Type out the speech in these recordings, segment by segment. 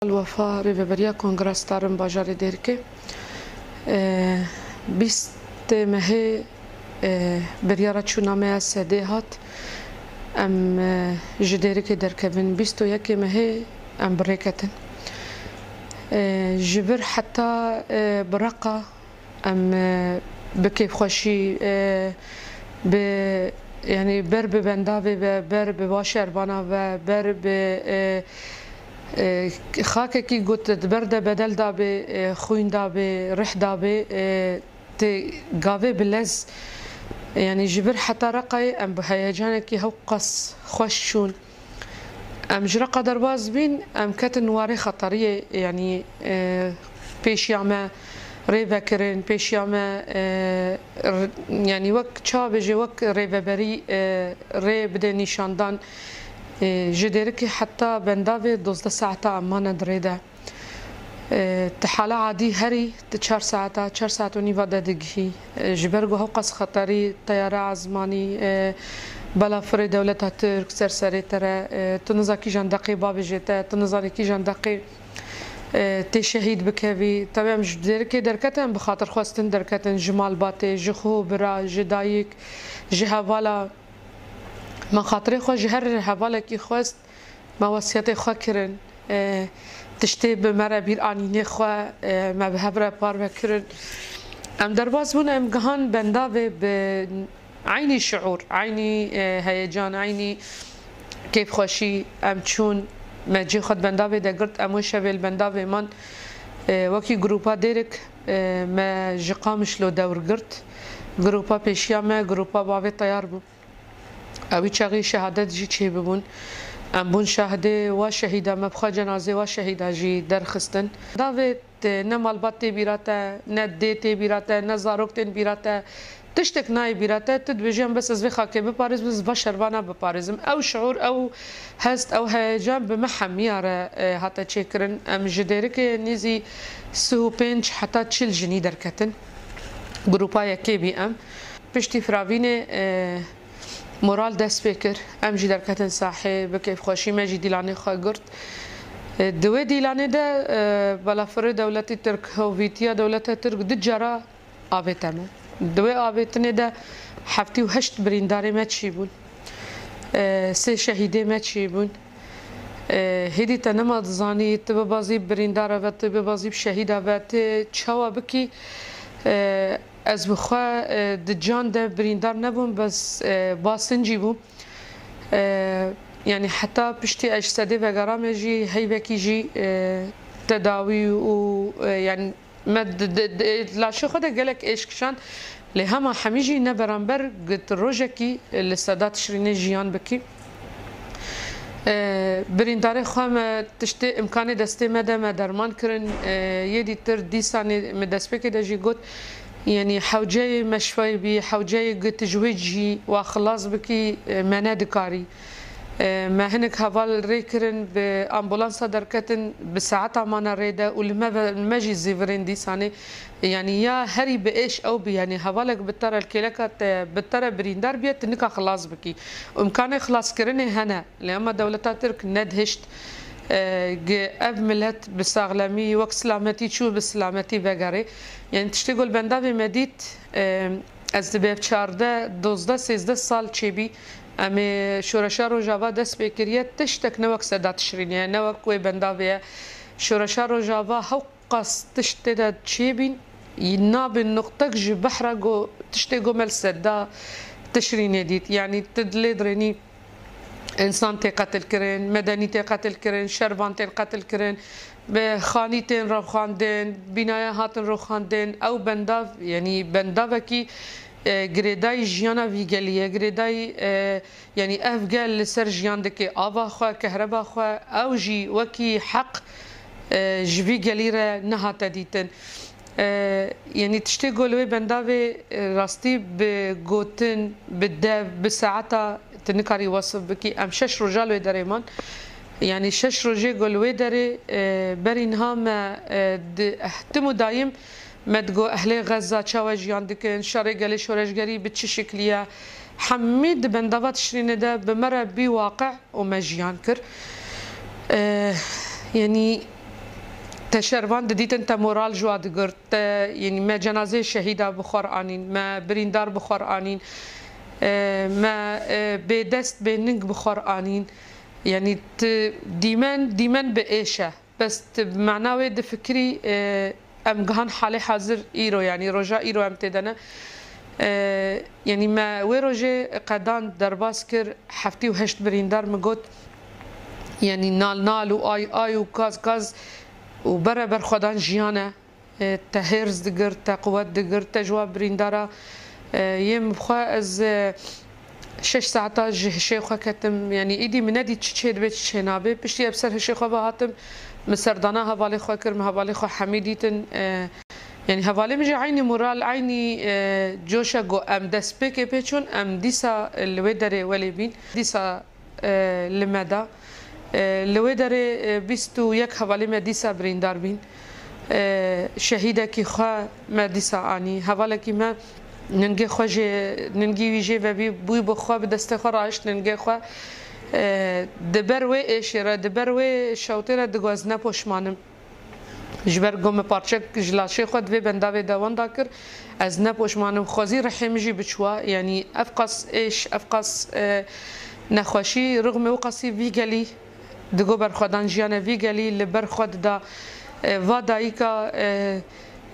الوفا ریوبریا کنگرس دارم باجار دیرکه بیست ماه بریارا چونامه سده هات ام جدیرکه درکبن بیست و یک ماه ام برکتن جبر حتی برقه ام بكيف خوشي ب يعني بر ببنداوي بر بباشر بانا بر ب خاكي قلت برده بدل دابي خوين دابي رح دابي تقافي بلز يعني جبر حتى رقي ام بهيجانك هو قص خوشون ام جرقه درواز بين ام كتن واري خطريه يعني بيش يعمل ريفا كرين بيشياما يعني وك تشابجي وك ريفا بري ري بدا نيشاندان جديركي حتى بندافي 12 ساعة أمانة دريدا تحالة عادي هري 4 ساعات 4 ساعات ونيفا دقيقي جبرجو هو قص خطري طيارة عزماني بلا فري دولة ترك سرسري ترى تنزاكي جندقي باب جيتا تنزاكي جندقي تي شهيد بكافي طبعا مش دركي دركتن بخاطر خواستن دركتن جمال باتي جخو برا جدايك جهوالا ما خاطري خو جهر هوالا كي خواست ما وصيتي خو كرن تشتي بمرا بير انيني خو ما بهبره بار بكرن ام درباز بون ام جهان بنداوي بعيني شعور عيني هيجان عيني كيف خوشي ام تشون ما جي خد بنداوي دقرت امو شبيل بنداوي من وكي جروبا ديرك ما جي قامش لو دور قرت جروبا بيشيا ما جروبا بابي طيار بو اوي تشاغي شهادات جي تشي ببون ام بون شاهده وشهيده مبخا جنازه وشهيده جي درخستن داوي نمال باتي بيراتا نديتي بيراتا نزاروكتن بيراتا تشتك ناي بيراتا تدبجيان بس از خاكي بباريز بس بشربانا بباريزم او شعور او هست او هيجان بمحم يارا حتى تشكرن ام جديرك نيزي سو بنش حتى تشيل جني دركتن جروبا يكي بي ام بشتي فراويني مورال دست بكر ام جي دركتن صاحي بكيف خوشي ما جي ديلاني خوا قرت دوي ديلاني دا بلافر دولتي ترك هوفيتيا دولتي ترك دجارا آبتامه دوی آبیتنه ده هفتی و هشت برینداری ما چی بون سه شهیده ما چی بون هدی تنما دزانی تب بازی برینداره و تب بازی شهیده و ت چوا بکی از بخوا دجان ده بریندار نبون بس باسنجی بون يعني حتى بشتي اجسادي وغرام جي هيبكي جي تداوي و يعني ما لا شو خده قالك ايش كشان لهما حميجي نبرانبر قلت روجكي للسادات شريني جيان بكي برينداري خام تشتي امكاني دستي مدى ما درمان كرن يدي تر دي ساني مدسبكي دا جي قلت يعني حوجي مشفاي بي حوجي قلت جويجي وخلاص بكي منادكاري ما هنك هفال ريكرن بأمبولانسا دركتن بساعات مانا ريدا ولما المجي زيفرين دي ساني يعني يا هري بإيش أو بي يعني هفالك بالترى الكيلكات بالترى بريندار بيت نكا خلاص بكي وإمكاني خلاص كرني هنا لأما دولتا ترك ندهشت أب ملت بساغلامي وقت سلامتي شو بسلامتي بقاري يعني تشتغل بندابي مديت از دبيب 14 12 13 سال تشيبي امی شورشا روجاوا دست بکریه تشتک نوک سدات شرینه نوک وی بنداویه شورشا روجاوا هو قص تشتدا تشيبين يناب النقطة جي بحرة جو تشتغو مل سدا تشريني ديت يعني تدلي دريني انسان تقتل كرين مدني تقتل كرين شربان تقتل كرين بخانيتين روخاندين بنايات روخاندين او بنداف يعني بندافكي گریدای جیانا ویگلیه گریدای یعنی افگال لسر جیان دکی آوا خوا کهربا خوا او جی وکی حق جوی گلیره نهات دیتن یعنی تشتی گلوی بنداوی راستی به گوتن به بساعتا تنکاری وصف بکی ام 6 رجالوی دریمان يعني 6 روجي قلوي داري برينها ما احتمو دايم ما تقو أهلي غزة تشاوج ياندكن شاري قالي شورشقري بتشي شكلية حميد بندافات شرين ده بمرة بواقع وما جيان كر يعني تشربان ديت انت مورال جواد قرت يعني ما جنازه شهيده بخور انين ما بريندار بخور انين ما بدست بينك بخور انين يعني ديمن بإيشه بس بمعنى د فكري ام جهان حالي حاضر ايرو يعني رجاء ايرو ام تدنا يعني ما ويروجي قدان درباس كر حفتي وهشت بريندار مقوت يعني نال و آي وكاز وبرابر خدان جيانا تهرز دقر تقوات دقر تجواب بريندارا يم بخوا از 6 ساعات هشيخه كتم يعني ايدي منادي تشيد بيت شنابه بشتي ابسر هشيخه بهاتم مسردانا هبالي خو كرم هبالي خو حميديتن يعني هبالي مجي عيني مورال عيني جوشا جو ام دسبيكي بيچون ام ديسا الويدري ولي بين ديسا لمدا الويدري بيستو يك هبالي ما ديسا بريندار بين شهيده كي خو ما ديسا اني هبالي كي ما ننجي خوجي ننجي ويجي ببي بوي بخوا بدست خراش ننجي خوا دبروي اشيره دبروي شوتره دغوزنا پوشمانم جبر گم پارچک جلاشي خود و بنداوي دوان داكر از نه پوشمانم خوزي رحمجي بچوا يعني افقص ايش افقص نخوشي رغم وقصي فيغلي دغو بر خدان جيانه فيغلي لبر خود دا وادايكا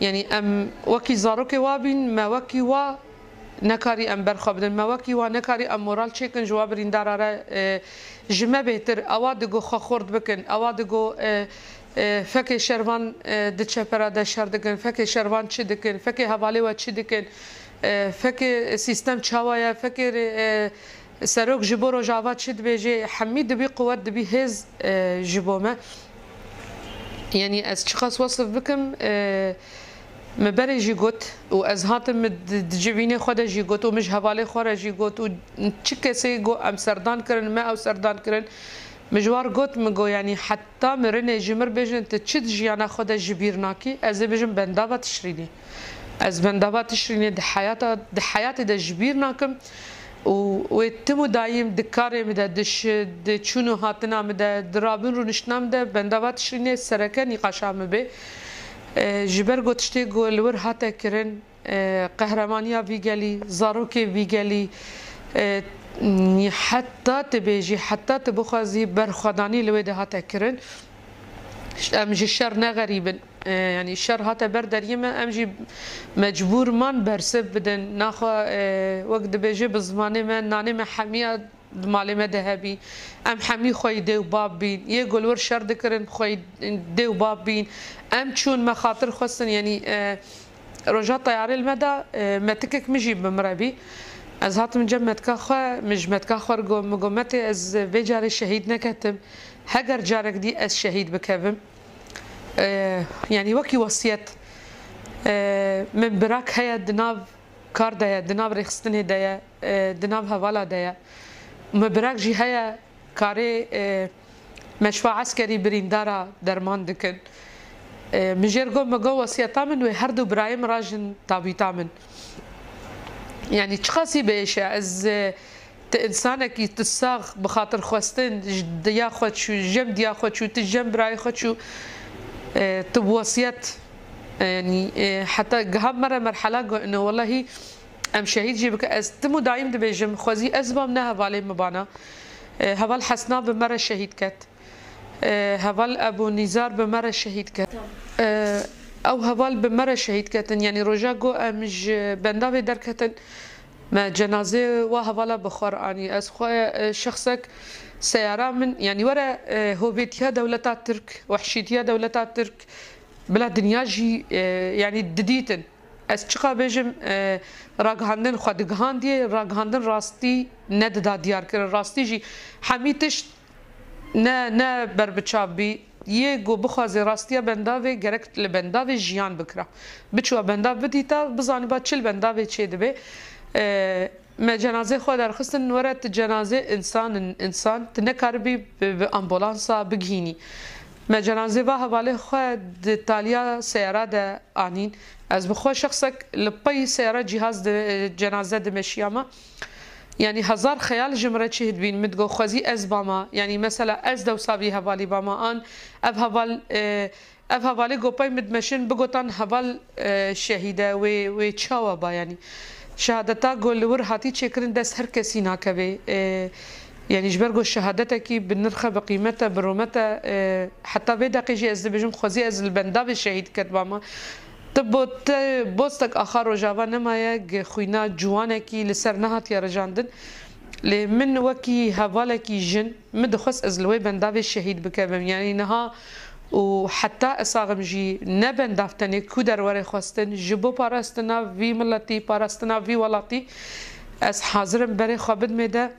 يعني ام وكي زاروكي وابين ما وكي وا نكاري ام برخبدن ما وكي وا نكاري ام مورال تشيكن جواب ريندارا جمع بهتر اوادغو خورد بكن اوادغو فكي شروان دچپرا د شردگن فكي شروان چدكن فكي حواله و چدكن فكي سيستم چاوايا فكي سروك جبورو جاوا چد بيجي حميد بي قوت بي هز جبومه يعني از شخص وصف بكم مبري جيغوت واز هاتم دجبيني خود جيغوت ومش حواله خور جيغوت و چكسي جو ام سردان كرن ما او سردان كرن مجوار قوت مگو يعني حتى مرن جمر بجن تشد جيانا خود جبيرناكي از بجن بندابا تشريني از بندابا تشريني د حياتي د جبيرناكم ويتمو دايم دكاري مدا دش دچونو هاتنا مدا درابن رو نشنام ده بندابا تشريني سركه نقاشا مبه جبر گوتشتي گول ور هاته کرن قهرمانيا بيگلي زاروكي بيگلي حتى تبيجي حتى تبخزي برخداني لويده هاته کرن امجي الشر غريبا يعني الشر هاته بردر يما امجي مجبور من برسب بدن ناخو وقت بيجي بزمانه من ناني ما حميه مالي ما ذهبي ام حمي خوي ديو باب بين يقول ور شر ذكرن خوي ديو باب بين ام تشون مخاطر خصن يعني رجاء طياري المدى ما تكك مجي بمربي از هات من جمت كاخا مجمت كاخر جو مقومتي از بيجاري شهيد نكتم هجر جارك دي از شهيد بكبم يعني وكي وصيت من براك هيا دناب كار دايا دناب ريخستني دايا دناب هوالا دايا مبراك جي هيا كاري مشروع عسكري بريندارا درمان دكن مجرگو مگو وصيتا من و هر دو برايم راجن تابيتا من يعني تشخاصي بيشا از انسانك يتساغ بخاطر خوستن ديا خود شو جم ديا خود شو تجم براي خود شو تبوصيت يعني حتى قهب مرة مرحلة انه والله ام شهيد جيبك از تمو دايم دبيجم خوزي ازبام نه هوالي مبانا هوال حسنا بمرة شهيد كت هوال ابو نزار بمرة شهيد كت او هوال بمرة شهيد كتن يعني رجاقو امج بنداوي دركتن ما جنازه وهوالا بخور اني از خويا شخصك سيارة من يعني ورا هوفيتيا دولتات ترك وحشيتيا دولتات ترك بلا دنيا جي يعني دديتن از چقا بجم راگهاندن خودگهان دی راگهاندن راستی نددا دیار کر راستی جی حمیتش نه بربچاب بی یه گو بخوازی راستیا بنداوی گرکت لبنداوی جیان بکرا بچوا بنداو بدیتا بزانی با چل بنداوی چه دبه ما جنازه خود درخستن ورد جنازه انسان تنکار بی بامبولانسا بگهینی ما جنازه با حواله خود تالیا سیاره ده آنین از بخوا شخصك لبي سيارة جهاز جنازة دمشياما يعني هزار خيال جمرة شهد بين متجو خوزي از باما يعني مثلا از دو سابي هفالي باما ان اب هفال اب هفالي جوباي مدمشن بقطن هفال شهيدة و تشاوا با يعني شهادتا قول ور هاتي تشكرن دس هر كسي ناكبي يعني جبرجو شهادتك بالنرخة بقيمتها برومتها حتى في دقيقة از بجم خوزي از البندا بالشهيد كتباما تبوت بوستك آخر رجاوا نما يج خوينا جوانكي لسرناهات يا رجاندن لمن وكي هفالكي جن مدخس ازلوي بندافي الشهيد بكبم يعني نها وحتى اساغم جي نبن دافتني كودر وري خواستن جبو باراستنا في ملتي باراستنا في ولاتي از حاضرم بري خابد ميدا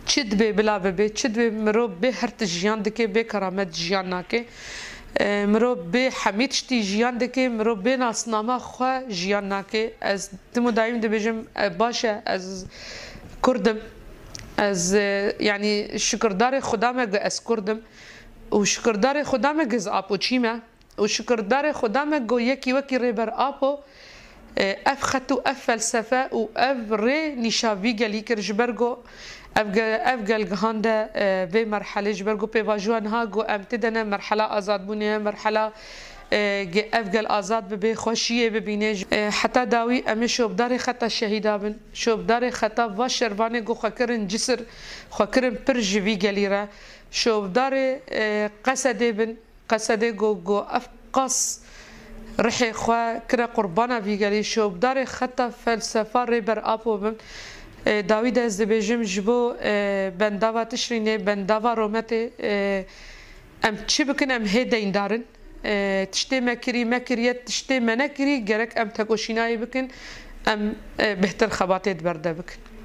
چد بي بلا بي چد بي مرو به هر تجيان دكي به كرامت جيان ناكي مرو به حمید شتی جیان دکه مرو به ناسنامه خو جیان ناکه از تمو دایم دبیجم باشه از کردم از يعني شکردار خدامه از کردم و شکردار خدامه از آپوچیمه و شکردار خدامه گو یکی وکی ریبر آپو اف خطو اف فلسفه و اف ری نشاوی گلی کر جبرگو افجل جهاندا في مرحله جبرجو بيفاجوان هاجو امتدنا مرحله ازاد بنيه مرحله افجل ازاد ببي خوشيه ببينج حتى داوي امي شوب داري خطا الشهيدا بن شوب داري خطا واشرباني جو خكرن جسر خكرن برج في جليره شوب داري قسدي بن قسدي جو افقص رحي خوا كرا قربانا في جلي شوب داري خطا فلسفه ريبر ابو بن داوید از دبیجم جبو بنداوا تشرینه بنداوا رومته ام چی بکن ام هدین دارن تشتی مکریت تشتی منکری گرک ام تکوشینایی بکن ام بهتر خباتت برده بکن